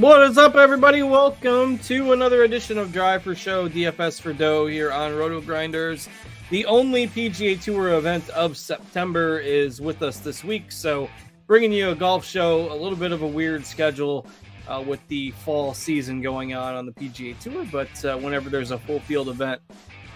What is up, everybody? Welcome to another edition of Drive for Show, DFS for Dough here on RotoGrinders. The only PGA Tour event of September is with us this week, so bringing you a golf show, a little bit of a weird schedule with the fall season going on the PGA Tour, but whenever there's a full field event,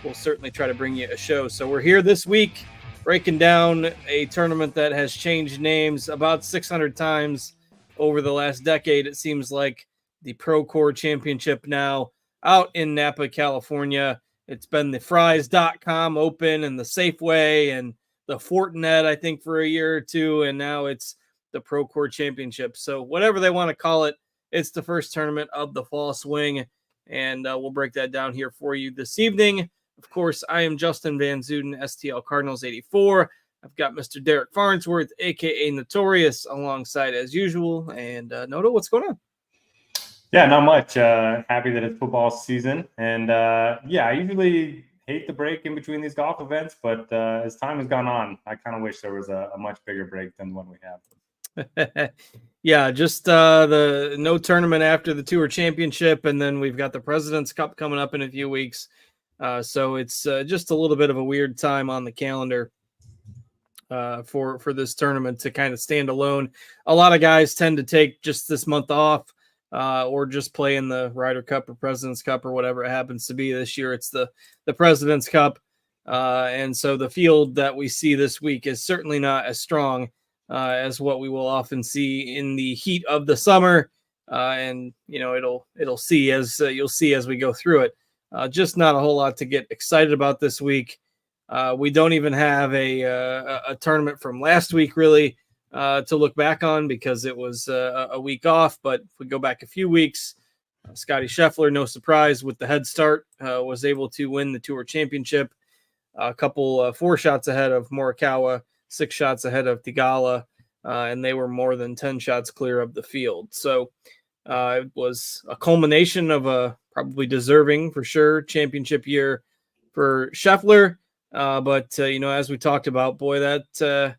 we'll certainly try to bring you a show. So we're here this week breaking down a tournament that has changed names about 600 times over the last decade. It seems like the Procore Championship now out in Napa, California. It's been the Fries.com Open and the Safeway and the Fortinet, I think, for a year or two, and now it's the Procore Championship. So whatever they want to call it, it's the first tournament of the fall swing, and we'll break that down here for you this evening. Of course, I am Justin Van Zuiden, STL Cardinals 84. I've got Mr. Derek Farnsworth, a.k.a. Notorious, alongside as usual. And Noto, what's going on? Yeah, not much. Happy that it's football season. And I usually hate the break in between these golf events, but as time has gone on, I kind of wish there was a much bigger break than the one we have. Yeah, just the no tournament after the Tour Championship, and then we've got the President's Cup coming up in a few weeks. So it's just a little bit of a weird time on the calendar for this tournament to kind of stand alone. A lot of guys tend to take just this month off or just play in the Ryder Cup or President's Cup or whatever it happens to be. This year it's the President's Cup. And so the field that we see this week is certainly not as strong as what we will often see in the heat of the summer. And, you know, it'll see as you'll see as we go through it. Just not a whole lot to get excited about this week. We don't even have a tournament from last week really to look back on because it was a week off. But if we go back a few weeks, Scotty Scheffler, no surprise with the head start, was able to win the Tour Championship. A couple 4 shots ahead of Morikawa, 6 shots ahead of Theegala, and they were more than 10 shots clear of the field. So it was a culmination of a probably deserving for sure championship year for Scheffler. But as we talked about, boy, that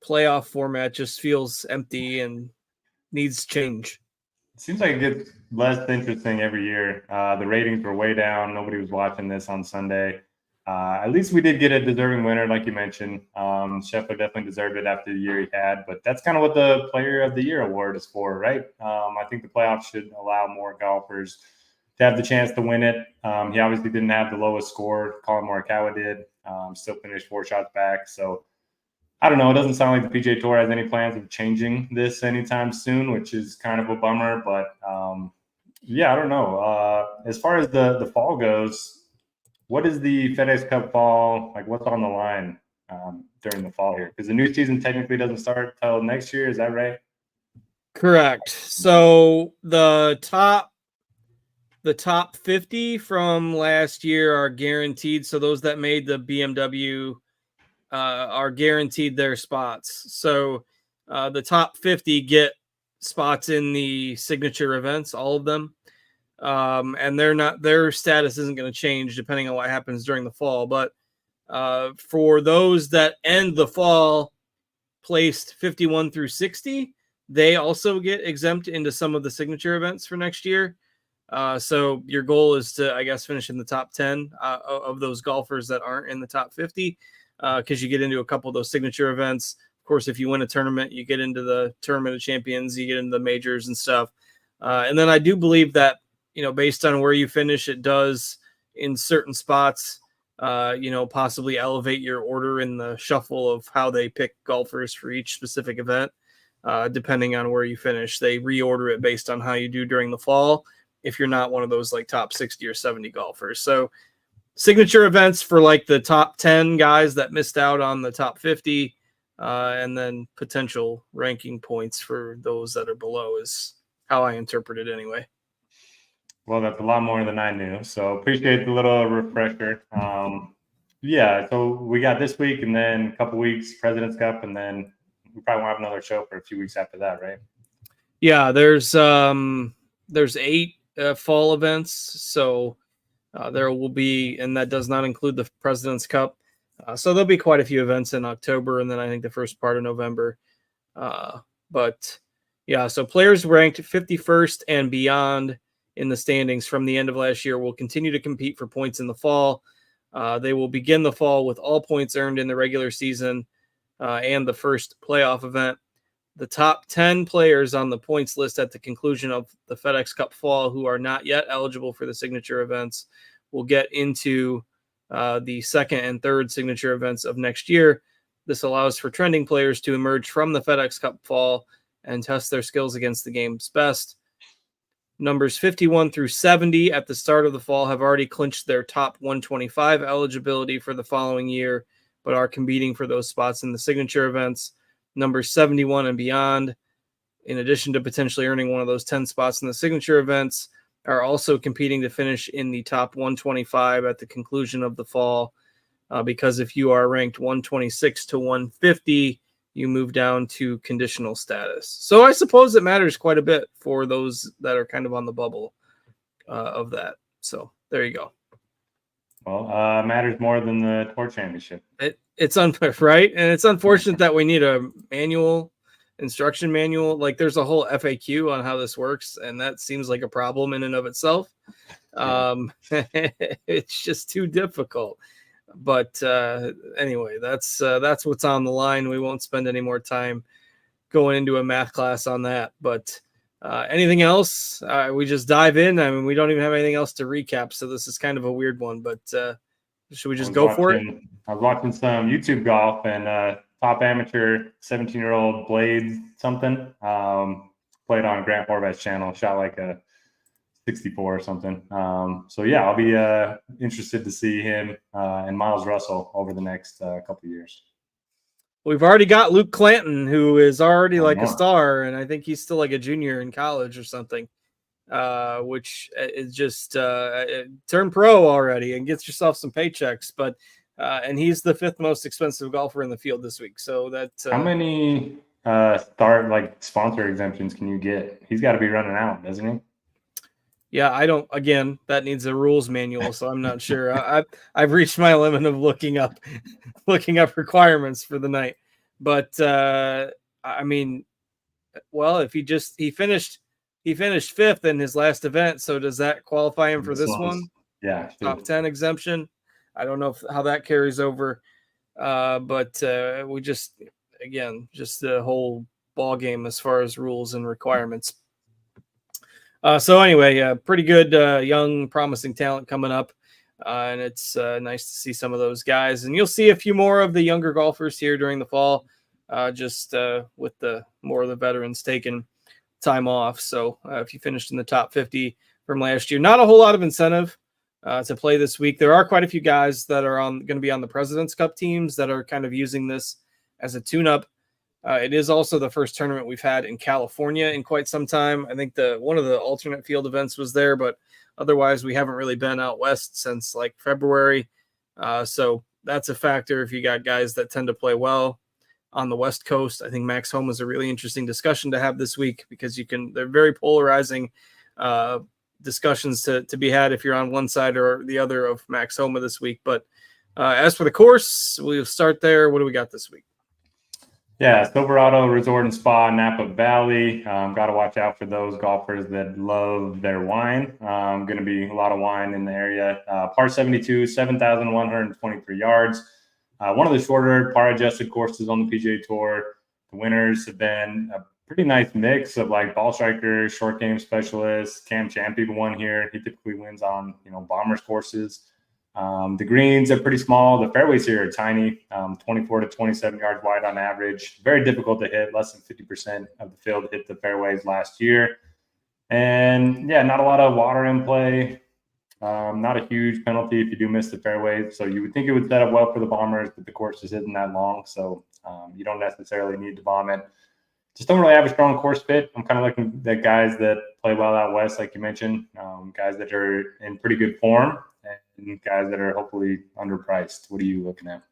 playoff format just feels empty and needs change. It seems like it gets less interesting every year. The ratings were way down. Nobody was watching this on Sunday. At least we did get a deserving winner, like you mentioned. Scheffler definitely deserved it after the year he had, but that's kind of what the Player of the Year award is for, right? I think the playoffs should allow more golfers to have the chance to win it. He obviously didn't have the lowest score. Colin Morikawa did. Still finished 4 shots back. So I don't know. It doesn't sound like the PGA Tour has any plans of changing this anytime soon, which is kind of a bummer. But I don't know. As far as the fall goes, what is the FedEx Cup fall like? What's on the line during the fall here? Because the new season technically doesn't start till next year. Is that right? Correct. So the top 50 from last year are guaranteed. So those that made the BMW are guaranteed their spots. So the top 50 get spots in the signature events, all of them. And their status isn't going to change depending on what happens during the fall. But for those that end the fall placed 51 through 60, they also get exempt into some of the signature events for next year. So your goal is to, I guess, finish in the top 10 of those golfers that aren't in the top 50 because you get into a couple of those signature events. Of course, if you win a tournament, you get into the Tournament of Champions, you get into the majors and stuff. And then I do believe that, based on where you finish, it does in certain spots, possibly elevate your order in the shuffle of how they pick golfers for each specific event. Depending on where you finish, they reorder it based on how you do during the fall if you're not one of those like top 60 or 70 golfers. So signature events for like the top 10 guys that missed out on the top 50, and then potential ranking points for those that are below is how I interpret it anyway. Well, that's a lot more than I knew. So appreciate the little refresher. So we got this week and then a couple weeks, President's Cup, and then we probably won't have another show for a few weeks after that, right? Yeah, there's 8 fall events. So there will be, and that does not include the President's Cup. So there'll be quite a few events in October, and then I think the first part of November. But Yeah, so players ranked 51st and beyond in the standings from the end of last year will continue to compete for points in the fall. They will begin the fall with all points earned in the regular season and the first playoff event. The top 10 players on the points list at the conclusion of the FedEx Cup Fall who are not yet eligible for the signature events will get into the second and third signature events of next year. This allows for trending players to emerge from the FedEx Cup Fall and test their skills against the game's best. Numbers 51 through 70 at the start of the fall have already clinched their top 125 eligibility for the following year, but are competing for those spots in the signature events. Numbers 71 and beyond, in addition to potentially earning one of those 10 spots in the signature events, are also competing to finish in the top 125 at the conclusion of the fall. Because if you are ranked 126 to 150, you move down to conditional status. So I suppose it matters quite a bit for those that are kind of on the bubble of that. So there you go. Well, matters more than the Tour Championship. It's unfair, right? And it's unfortunate that we need a instruction manual. Like there's a whole FAQ on how this works, and that seems like a problem in and of itself. It's just too difficult. But anyway, that's what's on the line. We won't spend any more time going into a math class on that. But anything else? We just dive in. I mean, we don't even have anything else to recap, so this is kind of a weird one. But should we just go for it? I was watching some YouTube golf, and top amateur 17-year-old Blades something played on Grant Horvath's channel, shot like a 64 or something. So yeah, I'll be interested to see him and Miles Russell over the next couple of years. We've already got Luke Clanton, who is already like a star, and I think he's still like a junior in college or something, which is just turn pro already and gets yourself some paychecks. But and he's the 5th most expensive golfer in the field this week. So that how many sponsor exemptions can you get? He's got to be running out, doesn't he? Yeah, I don't. Again, that needs a rules manual, so I'm not sure. I've reached my limit of looking up requirements for the night. But I mean, well, if he finished 5th in his last event, so does that qualify him for this one? Yeah, top 10 exemption. I don't know how that carries over, but we just the whole ball game as far as rules and requirements. So anyway, pretty good young, promising talent coming up, and it's nice to see some of those guys. And you'll see a few more of the younger golfers here during the fall, with the more of the veterans taking time off. So if you finished in the top 50 from last year, not a whole lot of incentive to play this week. There are quite a few guys that are going to be on the President's Cup teams that are kind of using this as a tune-up. It is also the first tournament we've had in California in quite some time. I think one of the alternate field events was there, but otherwise we haven't really been out west since like February. So that's a factor if you got guys that tend to play well on the West Coast. I think Max Homa is a really interesting discussion to have this week because they're very polarizing discussions to be had if you're on one side or the other of Max Homa this week. But as for the course, we'll start there. What do we got this week? Yeah, Silverado Resort and Spa, Napa Valley. Got to watch out for those golfers that love their wine. Going to be a lot of wine in the area. Par 72, 7,123 yards. One of the shorter par-adjusted courses on the PGA Tour. The winners have been a pretty nice mix of like ball strikers, short game specialists. Cam Champ even won here. He typically wins on bombers courses. The greens are pretty small. The fairways here are tiny, 24 to 27 yards wide on average. Very difficult to hit. Less than 50% of the field hit the fairways last year. And yeah, not a lot of water in play. Not a huge penalty if you do miss the fairways. So you would think it would set up well for the bombers, but the course just isn't that long. So you don't necessarily need to bomb it. Just don't really have a strong course fit. I'm kind of looking at guys that play well out west, like you mentioned, guys that are in pretty good form, and guys that are hopefully underpriced. What are you looking at?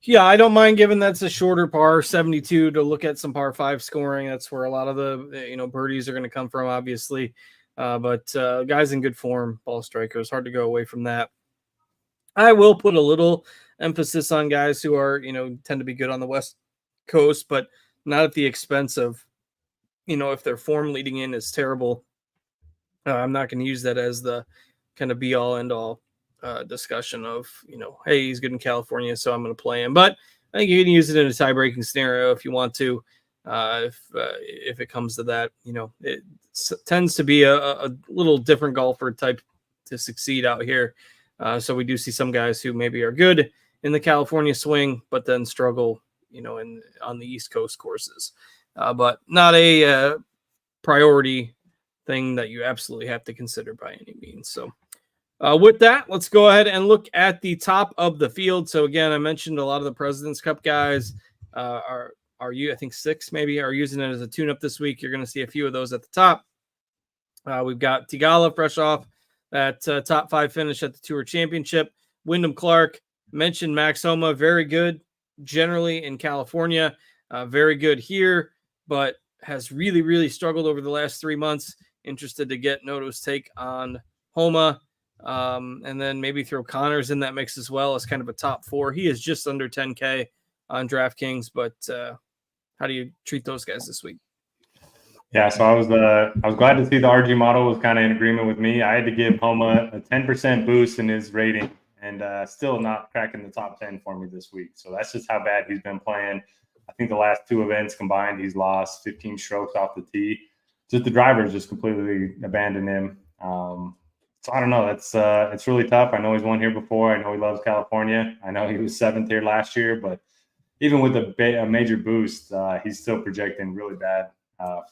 Yeah, I don't mind giving that's a shorter par 72 to look at some par 5 scoring. That's where a lot of the birdies are going to come from, obviously. But guys in good form, ball strikers, hard to go away from that. I will put a little emphasis on guys who are tend to be good on the West Coast, but not at the expense of if their form leading in is terrible, I'm not going to use that as the kind of be all end all discussion of, hey, he's good in California, so I'm going to play him. But I think you can use it in a tie-breaking scenario if you want to. If it comes to that, it tends to be a little different golfer type to succeed out here. So we do see some guys who maybe are good in the California swing, but then struggle, on the East Coast courses. But not a priority thing that you absolutely have to consider by any means. So with that, let's go ahead and look at the top of the field. So again, I mentioned a lot of the President's Cup guys are you, I think 6 maybe, are using it as a tune-up this week. You're going to see a few of those at the top. We've got Theegala fresh off that top 5 finish at the Tour Championship. Wyndham Clark, mentioned Max Homa, very good generally in California, very good here, but has really, really struggled over the last 3 months. Interested to get Noto's take on Homa, and then maybe throw Connors in that mix as well as kind of a top 4. He is just under 10K on DraftKings, but how do you treat those guys this week? Yeah, so I was glad to see the RG model was kind of in agreement with me. I had to give Homa a 10% boost in his rating, and still not cracking the top 10 for me this week. So that's just how bad he's been playing. I think the last 2 events combined, he's lost 15 strokes off the tee. Just the drivers just completely abandoned him. So I don't know. It's really tough. I know he's won here before. I know he loves California. I know he was 7th here last year, but even with a major boost, he's still projecting really bad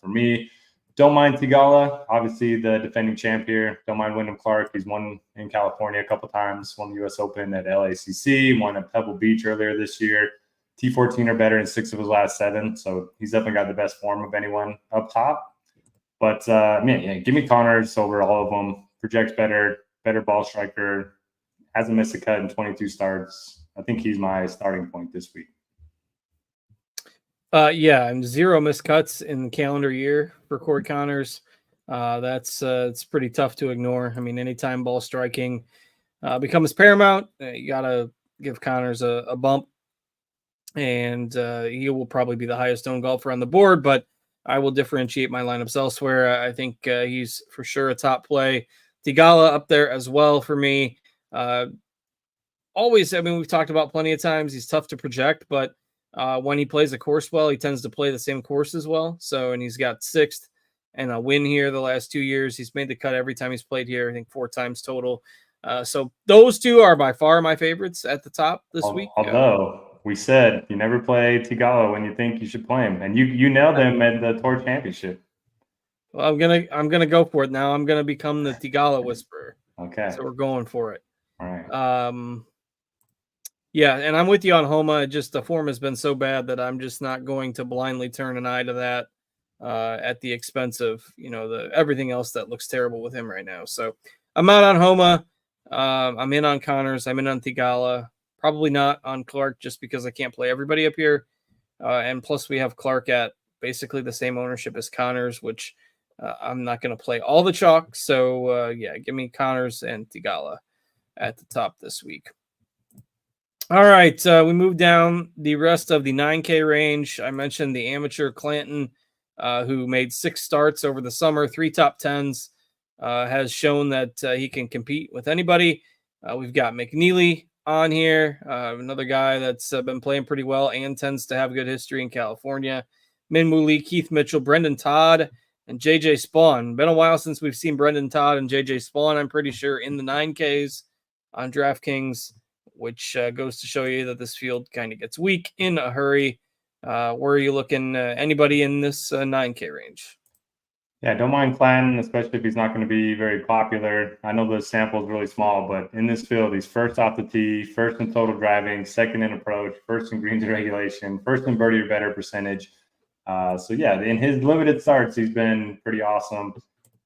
for me. Don't mind Theegala, obviously the defending champ here. Don't mind Wyndham Clark. He's won in California a couple times, won the U.S. Open at LACC, won at Pebble Beach earlier this year. T14 or better in 6 of his last 7. So he's definitely got the best form of anyone up top. But, give me Connors over all of them. Projects better ball striker. Hasn't missed a cut in 22 starts. I think he's my starting point this week. I'm 0 missed cuts in the calendar year for Corey Connors. That's it's pretty tough to ignore. I mean, anytime ball striking becomes paramount, you gotta give Connors a bump, and he will probably be the highest owned golfer on the board. But I will differentiate my lineups elsewhere. I think he's for sure a top play. Theegala up there as well for me. Always, I mean, we've talked about plenty of times. He's tough to project, but when he plays a course well, he tends to play the same course as well. So, and he's got 6th and a win here the last 2 years. He's made the cut every time he's played here, I think 4 times total. So those 2 are by far my favorites at the top this week. Although we said you never play Theegala when you think you should play him, and you nailed him at the Tour Championship. Well, I'm gonna go for it now. I'm gonna become the Theegala whisperer. Okay. So we're going for it. All right. Yeah, and I'm with you on Homa. Just the form has been so bad that I'm just not going to blindly turn an eye to that at the expense of everything else that looks terrible with him right now. So I'm out on Homa. I'm in on Connors. I'm in on Theegala. Probably not on Clark just because I can't play everybody up here. And plus we have Clark at basically the same ownership as Connors, which I'm not going to play all the chalk. So give me Connors and Theegala at the top this week. All right, we move down the rest of the 9K range. I mentioned the amateur Clanton, who made 6 starts over the summer, 3 top 10s, has shown that he can compete with anybody. We've got McNeely on here, another guy that's been playing pretty well and tends to have good history in California. Min Woo Lee, Keith Mitchell, Brendan Todd, and JJ Spawn. Been a while since we've seen Brendan Todd and JJ Spawn, I'm pretty sure, in the 9Ks on DraftKings, which goes to show you that this field kind of gets weak in a hurry. Where are you looking? Anybody in this 9K range? Yeah, don't mind Clanton, especially if he's not going to be very popular. I know the sample is really small, but in this field, he's first off the tee, first in total driving, 2nd in approach, 1st in greens and regulation, 1st in birdie or better percentage. In his limited starts, he's been pretty awesome.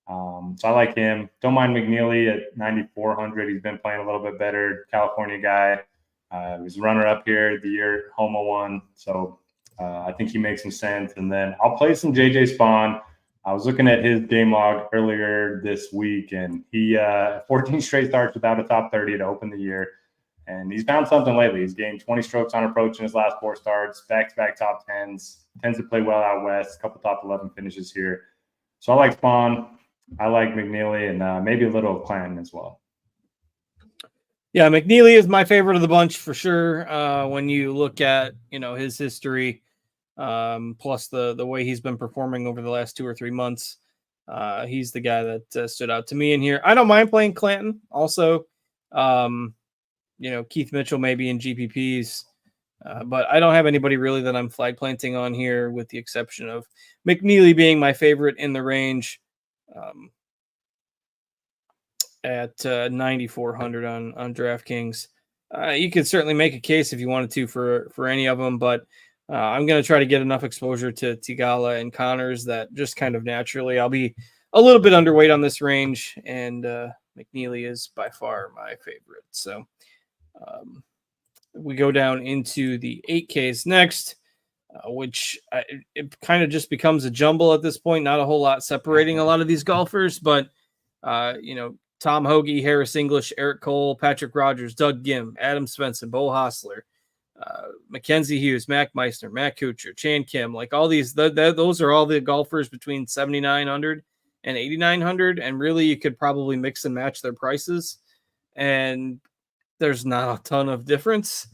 So I like him. Don't mind McNeely at 9,400. He's been playing a little bit better. California guy. He was runner-up here the year Homa won. So I think he makes some sense. And then I'll play some JJ Spawn. I was looking at his game log earlier this week, and he 14 straight starts without a top 30 to open the year. And he's found something lately. He's gained 20 strokes on approach in his last 4 starts, back-to-back top 10s, tends to play well out west, a couple top 11 finishes here. So I like Spawn. I like McNeely, and maybe a little Clanton as well. Yeah, McNeely is my favorite of the bunch for sure. When you look at, his history, plus the way he's been performing over the last 2 or 3 months, he's the guy that stood out to me in here. I don't mind playing Clanton also. Keith Mitchell maybe in GPPs, but I don't have anybody really that I'm flag planting on here, with the exception of McNeely being my favorite in the range. At 9,400 on DraftKings. You could certainly make a case if you wanted to for any of them, but I'm going to try to get enough exposure to Tigala and Connors that just kind of naturally I'll be a little bit underweight on this range, and McNeely is by far my favorite. So we go down into the 8Ks next, which it kind of just becomes a jumble at this point. Not a whole lot separating a lot of these golfers, but Tom Hoagie, Harris English, Eric Cole, Patrick Rogers, Doug Gim, Adam Svensson, Bo Hostler, Mackenzie Hughes, Mac Meissner, Matt Kuchar, Chan Kim, like all these, those are all the golfers between 7,900 and 8,900. And really you could probably mix and match their prices, and there's not a ton of difference.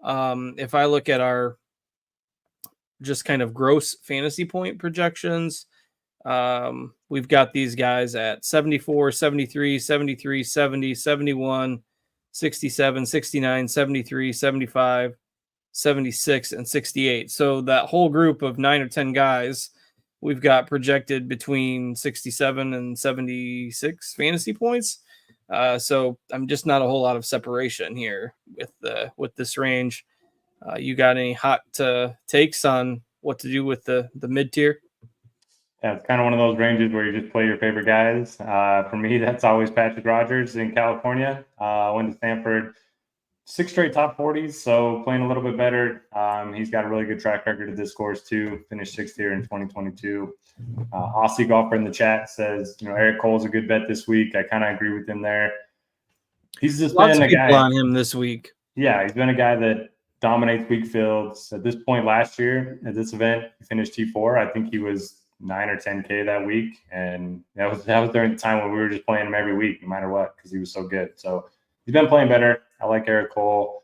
If I look at our just kind of gross fantasy point projections, we've got these guys at 74, 73, 73, 70, 71, 67, 69, 73, 75, 76, and 68. So that whole group of 9 or 10 guys, we've got projected between 67 and 76 fantasy points. So I'm just not a whole lot of separation here with this range. You got any hot takes on what to do with the mid tier? Yeah, it's kind of one of those ranges where you just play your favorite guys. For me, that's always Patrick Rogers in California. Went to Stanford, 6 straight top 40s, so playing a little bit better. He's got a really good track record at this course too. Finished 6th here in 2022. Aussie golfer in the chat says, Eric Cole's a good bet this week. I kind of agree with him there. He's just Lots been of a guy on him this week. Yeah, he's been a guy that dominates weak fields. At this point last year at this event, he finished T4. I think he was 9 or 10K that week, and that was during the time when we were just playing him every week, no matter what, because he was so good. So he's been playing better. I like Eric Cole.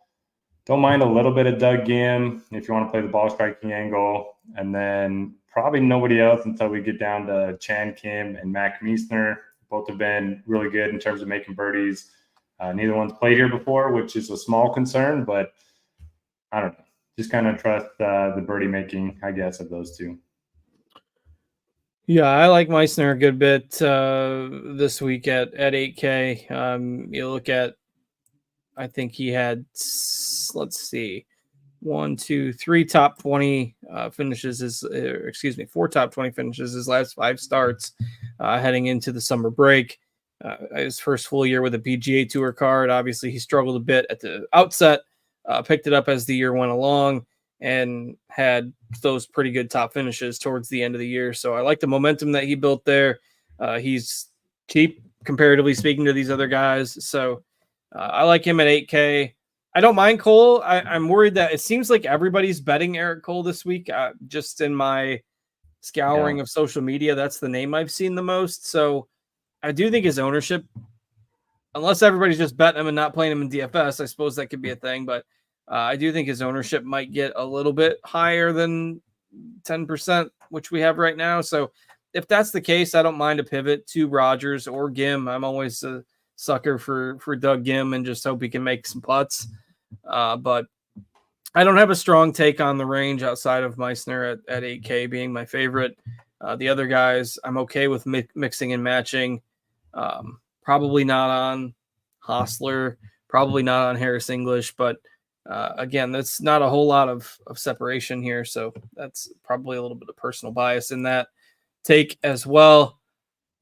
Don't mind a little bit of Doug Gim if you want to play the ball striking angle, and then probably nobody else until we get down to Chan Kim and Mac Meissner. Both have been really good in terms of making birdies. Neither one's played here before, which is a small concern, but I don't know. Just kind of trust the birdie making, I guess, of those two. Yeah, I like Meissner a good bit this week at 8K. You look at, I think he had, let's see, 1, 2, 3 top 20 finishes. 4 top 20 finishes his last 5 starts heading into the summer break. His first full year with a PGA Tour card. Obviously, he struggled a bit at the outset, picked it up as the year went along, and had those pretty good top finishes towards the end of the year. So I like the momentum that he built there. He's cheap, comparatively speaking, to these other guys. So I like him at 8K. I don't mind Cole. I'm worried that it seems like everybody's betting Eric Cole this week. Just in my scouring of social media, that's the name I've seen the most. So I do think his ownership, unless everybody's just betting him and not playing him in DFS, I suppose that could be a thing. But I do think his ownership might get a little bit higher than 10%, which we have right now. So if that's the case, I don't mind a pivot to Rogers or Gim. I'm always a sucker for Doug Gim and just hope he can make some putts. But I don't have a strong take on the range outside of Meissner at 8K being my favorite. The other guys, I'm okay with mixing and matching. Probably not on Hostler, probably not on Harris English, but again, that's not a whole lot of separation here. So that's probably a little bit of personal bias in that take as well.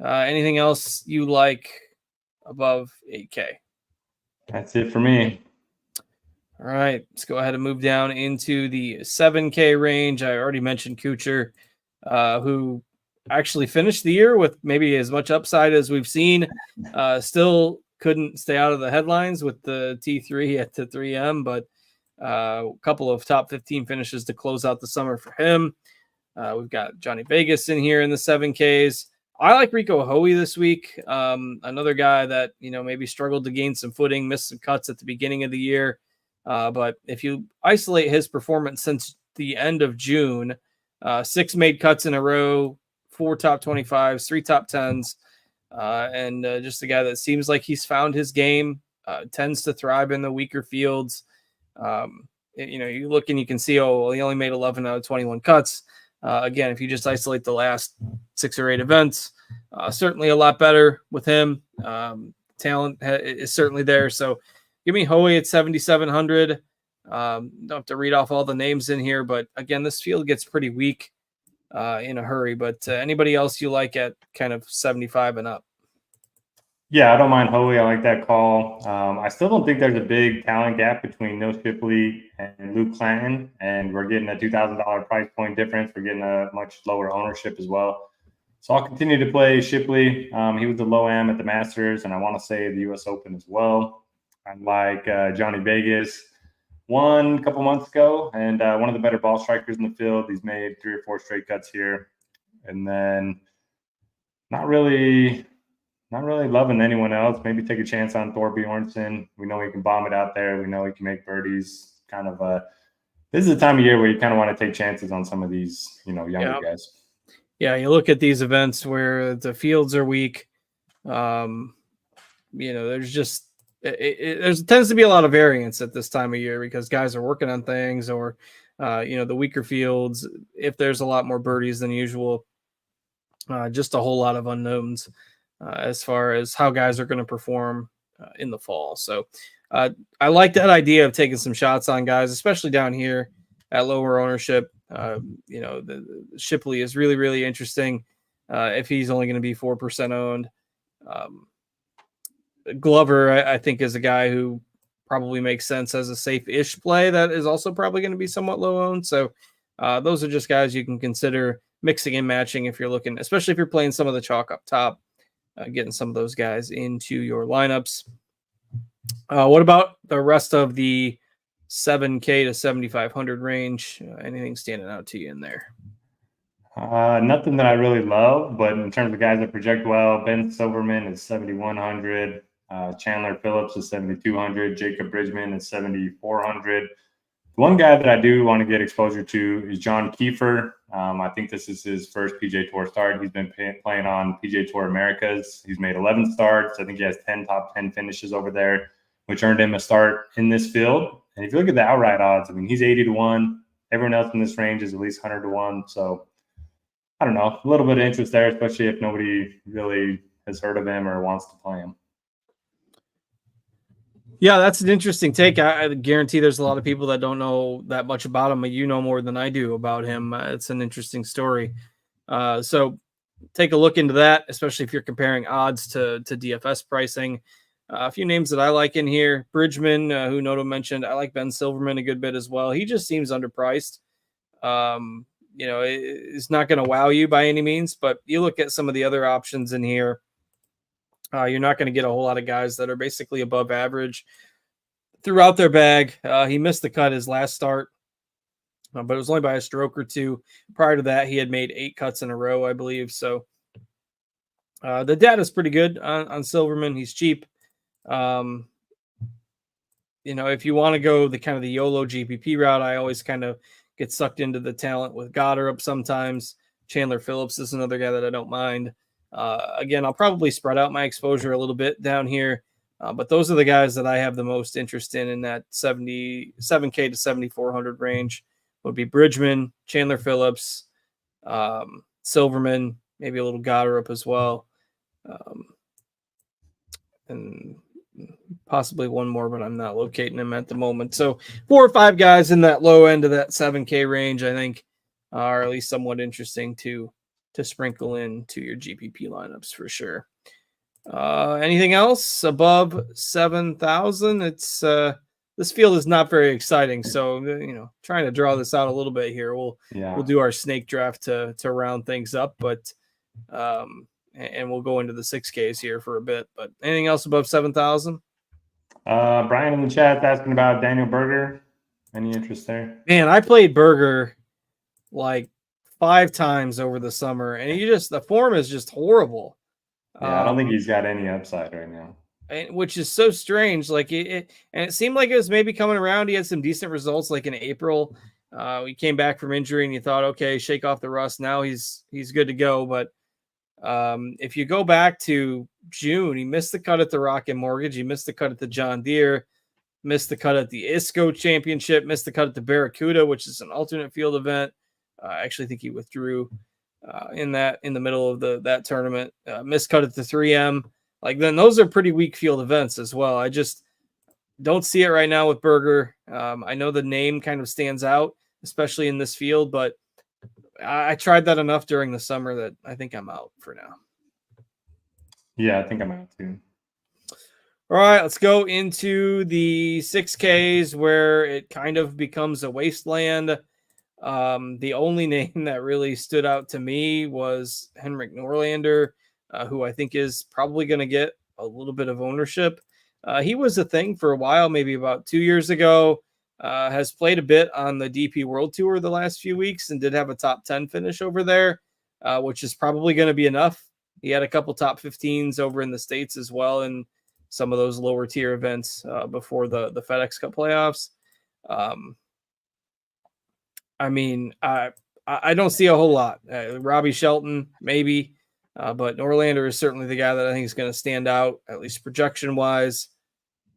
Anything else you like above 8K? That's it for me. All right, let's go ahead and move down into the 7K range. I already mentioned Kuchar, who actually finished the year with maybe as much upside as we've seen. Still couldn't stay out of the headlines with the T3 at the 3M, but a couple of top 15 finishes to close out the summer for him. We've got Johnny Vegas in here in the 7Ks. I like Rico Hoey this week. Another guy that, maybe struggled to gain some footing, missed some cuts at the beginning of the year. But if you isolate his performance since the end of June, 6 made cuts in a row, 4 top 25s, 3 top 10s, and just a guy that seems like he's found his game, tends to thrive in the weaker fields. You look and you can see, he only made 11 out of 21 cuts. Again, if you just isolate the last 6 or 8 events, certainly a lot better with him. Talent is certainly there. So give me Hoey at 7,700. Don't have to read off all the names in here, but again, this field gets pretty weak in a hurry. But anybody else you like at kind of 75 and up? Yeah, I don't mind Hoey. I like that call. I still don't think there's a big talent gap between Neil Shipley and Luke Clanton, and we're getting a $2,000 price point difference. We're getting a much lower ownership as well. So I'll continue to play Shipley. He was the low am at the Masters, and I want to say the U.S. Open as well. I like Johnny Vegas. Won a couple months ago, and one of the better ball strikers in the field. He's made 3 or 4 straight cuts here. And then not really loving anyone else. Maybe take a chance on Thor Bjornsson. We know he can bomb it out there. We know he can make birdies. This is the time of year where you kind of want to take chances on some of these, younger guys. Yeah, you look at these events where the fields are weak. There's just there tends to be a lot of variance at this time of year because guys are working on things, or the weaker fields, if there's a lot more birdies than usual, just a whole lot of unknowns as far as how guys are going to perform in the fall. So I like that idea of taking some shots on guys, especially down here at lower ownership. The Shipley is really, really interesting if he's only going to be 4% owned. Glover, I think, is a guy who probably makes sense as a safe-ish play that is also probably going to be somewhat low owned. So those are just guys you can consider mixing and matching if you're looking, especially if you're playing some of the chalk up top, getting some of those guys into your lineups. What about the rest of the 7K to 7,500 range? Anything standing out to you in there? Nothing that I really love, but in terms of guys that project well, Ben Silverman is 7,100. Chandler Phillips is 7,200. Jacob Bridgman is 7,400. One guy that I do want to get exposure to is John Kiefer. I think this is his first PGA Tour start. He's been playing on PGA Tour Americas. He's made 11 starts. I think he has 10 top 10 finishes over there, which earned him a start in this field. And if you look at the outright odds, he's 80 to 1. Everyone else in this range is at least 100 to 1. So I don't know, a little bit of interest there, especially if nobody really has heard of him or wants to play him. Yeah, that's an interesting take. I guarantee there's a lot of people that don't know that much about him, but you know more than I do about him. It's an interesting story. So take a look into that, especially if you're comparing odds to DFS pricing. A few names that I like in here. Bridgman, who Noto mentioned. I like Ben Silverman a good bit as well. He just seems underpriced. It's not going to wow you by any means, but you look at some of the other options in here. You're not going to get a whole lot of guys that are basically above average throughout their bag. He missed the cut his last start, but it was only by a stroke or two. Prior to that, he had made 8 cuts in a row, I believe. So the data is pretty good on Silverman. He's cheap. If you want to go the kind of the YOLO GPP route, I always kind of get sucked into the talent with Goddard up sometimes. Chandler Phillips is another guy that I don't mind. Again, I'll probably spread out my exposure a little bit down here, but those are the guys that I have the most interest in that 7K to 7,400 range. Would be Bridgman, Chandler Phillips, Silverman, maybe a little Goddard up as well, and possibly one more, but I'm not locating him at the moment. So 4 or 5 guys in that low end of that 7K range, I think, are at least somewhat interesting to sprinkle into your GPP lineups for sure. Anything else above 7,000? It's this field is not very exciting. So, trying to draw this out a little bit here. We'll do our snake draft to round things up, but and we'll go into the 6Ks here for a bit. But anything else above 7,000? Brian in the chat asking about Daniel Berger. Any interest there? Man, I played Berger like 5 times over the summer, and the form is just horrible. Yeah, I don't think he's got any upside right now. Which is so strange. Like and it seemed like it was maybe coming around. He had some decent results, like in April. He came back from injury, and you thought, okay, shake off the rust. Now he's good to go. But if you go back to June, he missed the cut at the Rocket Mortgage. He missed the cut at the John Deere. Missed the cut at the ISCO Championship. Missed the cut at the Barracuda, which is an alternate field event. I actually think he withdrew in the middle of that tournament. Missed cut at the 3M. Like, then those are pretty weak field events as well. I just don't see it right now with Berger. I know the name kind of stands out, especially in this field, but I tried that enough during the summer that I think I'm out for now. Yeah, I think I'm out too. All right, let's go into the 6Ks where it kind of becomes a wasteland. The only name that really stood out to me was Henrik Norlander, who I think is probably going to get a little bit of ownership. He was a thing for a while, maybe about 2 years ago. Has played a bit on the DP World Tour the last few weeks and did have a top 10 finish over there, which is probably going to be enough. He had a couple top 15s over in the States as well in some of those lower tier events before the FedEx Cup playoffs. I mean, I don't see a whole lot. Robbie Shelton, maybe. But Norlander is certainly the guy that I think is going to stand out, at least projection-wise.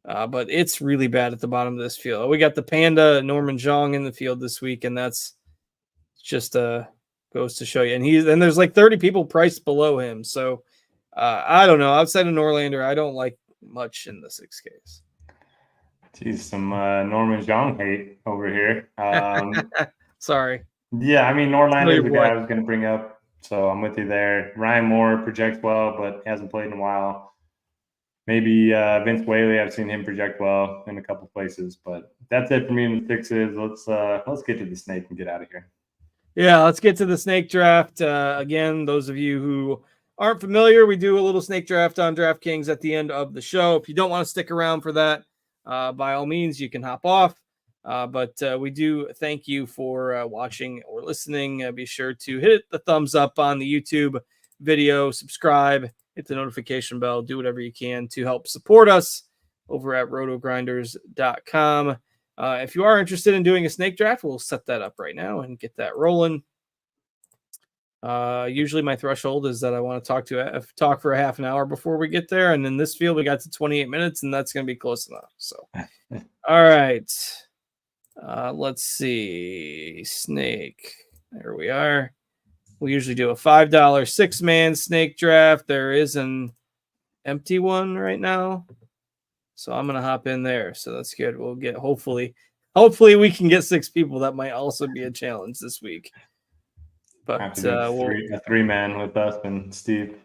But it's really bad at the bottom of this field. We got the Panda, Norman Zhang in the field this week, and that's just goes to show you. And there's like 30 people priced below him. So I don't know. Outside of Norlander, I don't like much in the 6Ks. Geez, some Norman Zhang hate over here. Sorry. Yeah, I mean, Norlander is the guy I was going to bring up. So I'm with you there. Ryan Moore projects well, but hasn't played in a while. Maybe Vince Whaley. I've seen him project well in a couple places, but that's it for me in the 6s. Let's get to the snake and get out of here. Yeah, let's get to the snake draft. Again, those of you who aren't familiar, we do a little snake draft on DraftKings at the end of the show. If you don't want to stick around for that, by all means, you can hop off. But we do thank you for watching or listening. Be sure to hit the thumbs up on the YouTube video, subscribe, hit the notification bell, do whatever you can to help support us over at RotoGrinders.com. If you are interested in doing a snake draft, we'll set that up right now and get that rolling. Usually my threshold is that I want to talk for a half an hour before we get there. And in this field, we got to 28 minutes, and that's going to be close enough. So, all right. Let's see. Snake. There we are. We usually do a $5 6-man snake draft. There is an empty one right now. So I'm going to hop in there. So that's good. We'll get, hopefully we can get 6 people. That might also be a challenge this week. But a 3-man with us and Steve.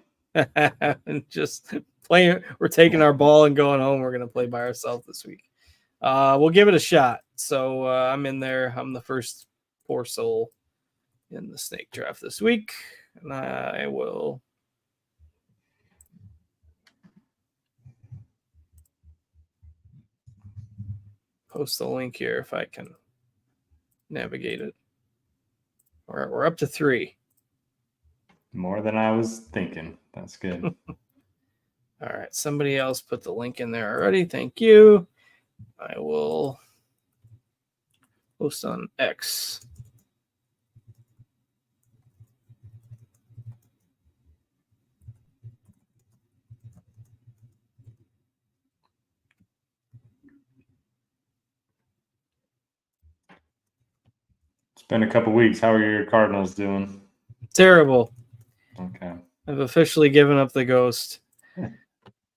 Just playing. We're taking our ball and going home. We're going to play by ourselves this week. We'll give it a shot. So I'm in there. I'm the first poor soul in the snake draft this week. And I will post the link here if I can navigate it. All right, we're up to 3. More than I was thinking. That's good. All right, somebody else put the link in there already. Thank you. I will post on X. It's been a couple weeks. How are your Cardinals doing? Terrible. Okay. I've officially given up the ghost.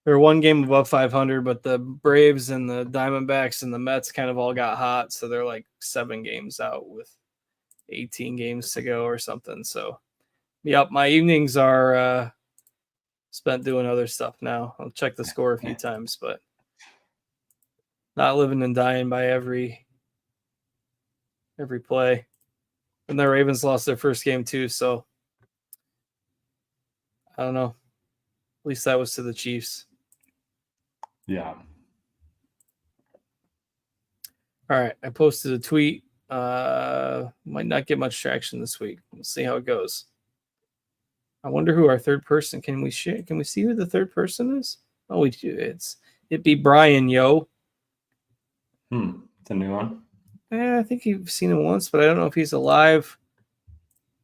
They're one game above 500, but the Braves and the Diamondbacks and the Mets kind of all got hot, so they're like 7 games out with 18 games to go or something. So, yep, my evenings are spent doing other stuff now. I'll check the score a few times, but not living and dying by every play. And the Ravens lost their first game too, so I don't know. least that was to the Chiefs. Yeah. All right. I posted a tweet. Might not get much traction this week. We'll see how it goes. I wonder who our third person. Can we share? Can we see who the third person is? Oh, we do. It'd be Brian, yo. It's a new one. I think you've seen him once, but I don't know if he's a live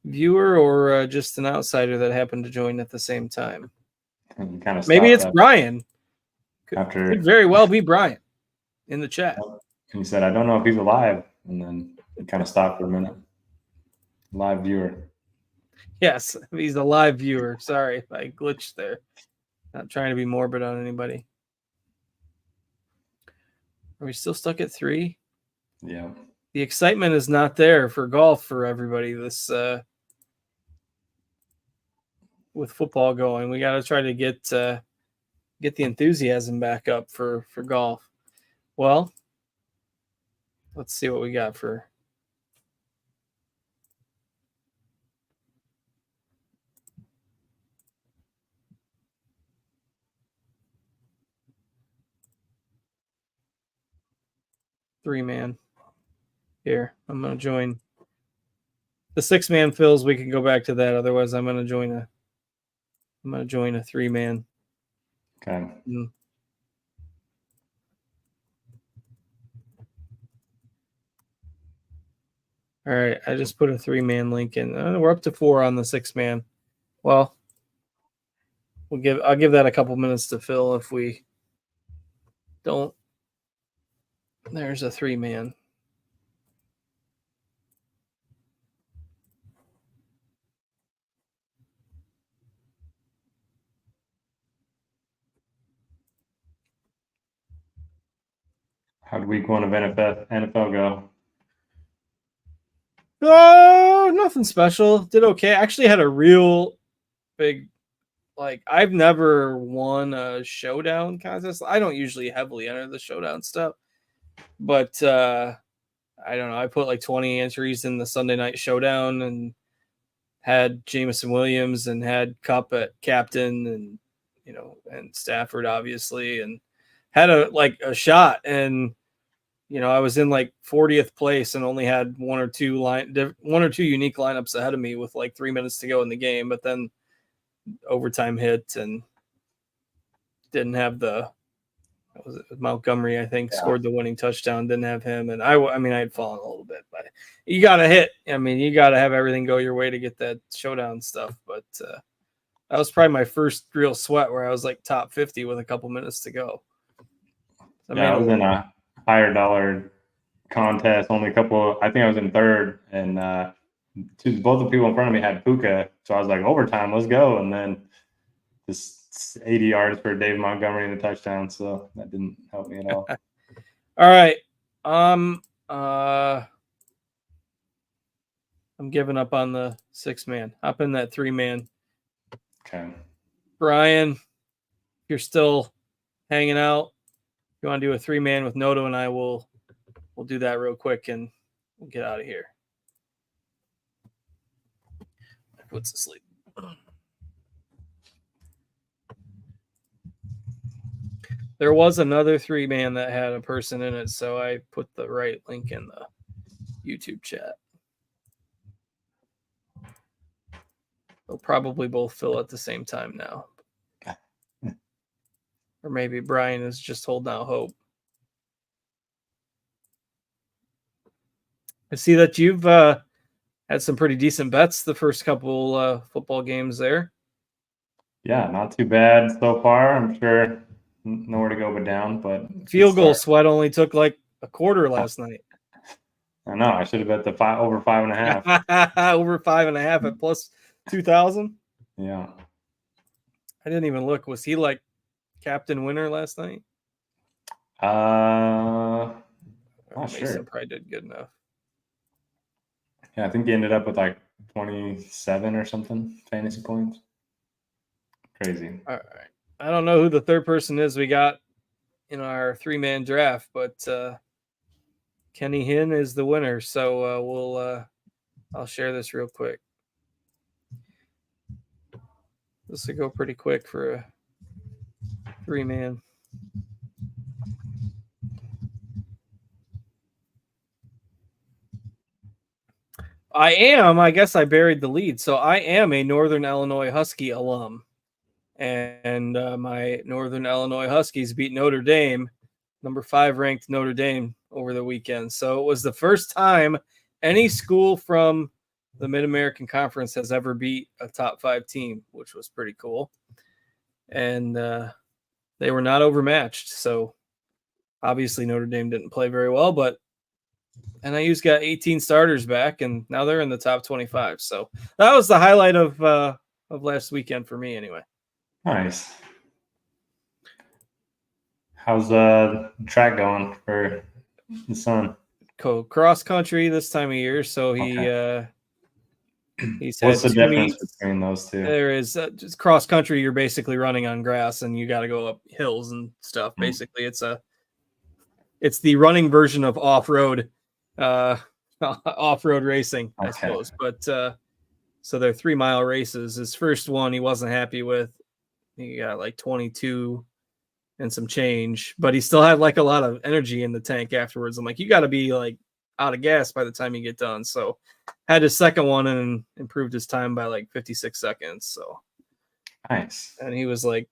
viewer or just an outsider that happened to join at the same time. And you kind of maybe it's Brian. Could very well be Brian in the chat. And he said, I don't know if he's alive. And then he kind of stopped for a minute. Live viewer. Yes, he's a live viewer. Sorry if I glitched there. Not trying to be morbid on anybody. Are we still stuck at 3? Yeah. The excitement is not there for golf for everybody this with football going. We got to try to get the enthusiasm back up for golf. Well, let's see what we got for three-man. Here, I'm going to join. The 6-man fills, we can go back to that. Otherwise, I'm going to join a 3-man. Okay. All right, I just put a 3-man link in. We're up to 4 on the 6-man. Well, I'll give that a couple minutes to fill if we don't. There's a 3-man. How'd week 1 of NFL go? Oh, nothing special. Did okay. Actually had a real big, I've never won a showdown contest. I don't usually heavily enter the showdown stuff, but I don't know. I put 20 entries in the Sunday night showdown and had Jameson Williams and had Cup at captain and, and Stafford obviously, and had a shot. And, I was in 40th place and only had one or two unique lineups ahead of me with 3 minutes to go in the game. But then overtime hit and didn't have Montgomery, I think, scored the winning touchdown. Didn't have him. And I had fallen a little bit, but you got to hit. You got to have everything go your way to get that showdown stuff. But that was probably my first real sweat where I was top 50 with a couple minutes to go. I was in a higher dollar contest, only a couple. I think I was in third, and both the people in front of me had Puka, so I was like, overtime, let's go. And then just 80 yards for Dave Montgomery in the touchdown, so that didn't help me at all. All right, I'm giving up on the 6-man. Hop in that 3-man. Okay, Brian, if you're still hanging out, if you want to do a 3-man with Noto and I, we'll do that real quick and we'll get out of here. Puts to sleep. There was another 3-man that had a person in it, so I put the right link in the YouTube chat. They'll probably both fill at the same time now. Or maybe Brian is just holding out hope. I see that you've had some pretty decent bets the first couple football games there. Yeah, not too bad so far. I'm sure nowhere to go but down. But field goal sweat only took a quarter last night. I know. I should have bet the over 5.5. Over 5.5 at plus 2,000. Yeah. I didn't even look. Was he captain winner last night? Not Mason sure. Probably did good enough. Yeah, I think he ended up with 27 or something fantasy points. Crazy. All right. I don't know who the third person is we got in our 3-man draft, but Kenny Hinn is the winner. So I'll share this real quick. This will go pretty quick for 3-man. I guess I buried the lead. So I am a Northern Illinois Husky alum. And my Northern Illinois Huskies beat Notre Dame, number 5 ranked Notre Dame, over the weekend. So it was the first time any school from the Mid-American Conference has ever beat a top 5 team, which was pretty cool. And they were not overmatched. So obviously Notre Dame didn't play very well, but NIU's got 18 starters back, and now they're in the top 25. So that was the highlight of last weekend for me, anyway. Nice. How's the track going for the son? Cross country this time of year, so he's What's the difference meets between those two? There is just cross country. You're basically running on grass, and you got to go up hills and stuff. Basically, it's the running version of off-road racing, I suppose. But so they're 3-mile races. His first one he wasn't happy with. He got like 22 and some change, but he still had like a lot of energy in the tank afterwards. I'm like, you got to be like out of gas by the time you get done. So had his second one and improved his time by like 56 seconds. So nice. And he was like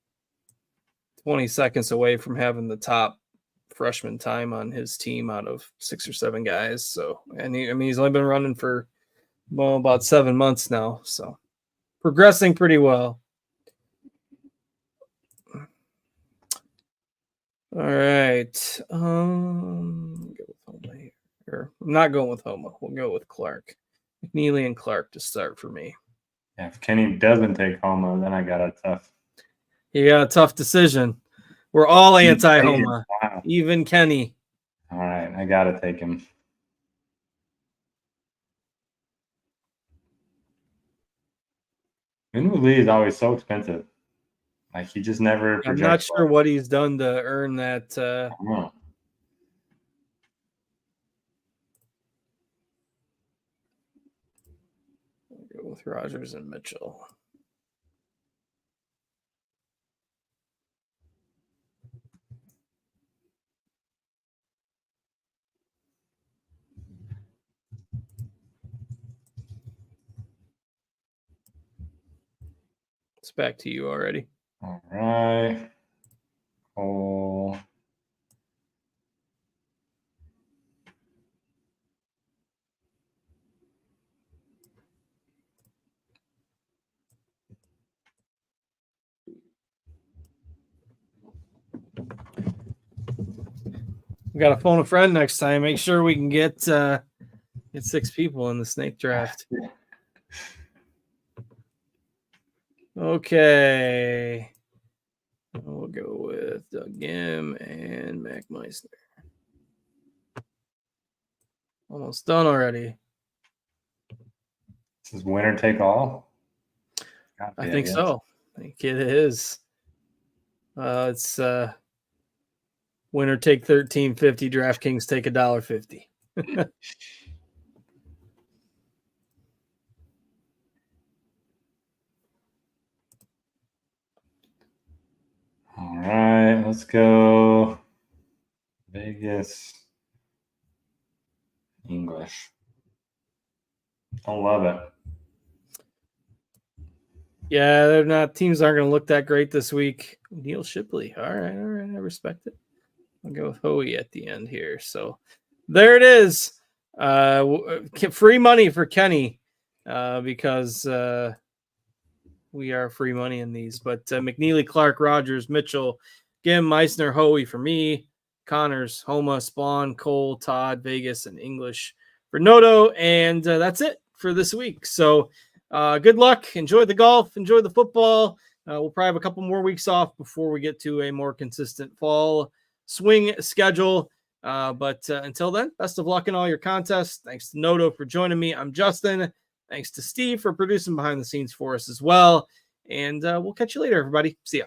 20 seconds away from having the top freshman time on his team out of 6 or 7 guys. So, and he's only been running for about 7 months now. So progressing pretty well. All right. Go with Homa here. Or I'm not going with Homa. We'll go with Clark. McNeely and Clark to start for me. Yeah, if Kenny doesn't take Homa, then I got a tough. You got a tough decision. We're all anti-Homa. Wow. Even Kenny. All right, I got to take him. Minwoo Lee is always so expensive. Like, he just never projects. I'm not sure what he's done to earn that. I don't know. I'll go with Rogers and Mitchell. It's back to you already. All right. Oh. We got to phone a friend next time. Make sure we can get 6 people in the snake draft. Okay. We'll go with Doug Gim and Mac Meisner. Almost done already. This is winner take all? I think so. I think it is. It's winner take $13.50. DraftKings take $1.50. All right, let's go Vegas English. I love it. Yeah, they're not. Teams aren't going to look that great this week. Neil Shipley. All right. I respect it. I'll go with Hoey at the end here. So there it is. Free money for Kenny because we are free money in these. But McNeely, Clark, Rogers, Mitchell, Gim, Meisner, Hoey for me. Connors, Homa, Spawn, Cole, Todd, Vegas, and English for Noto. And that's it for this week. So good luck. Enjoy the golf. Enjoy the football. We'll probably have a couple more weeks off before we get to a more consistent fall swing schedule. But until then, best of luck in all your contests. Thanks to Noto for joining me. I'm Justin. Thanks to Steve for producing behind the scenes for us as well. And we'll catch you later, everybody. See ya.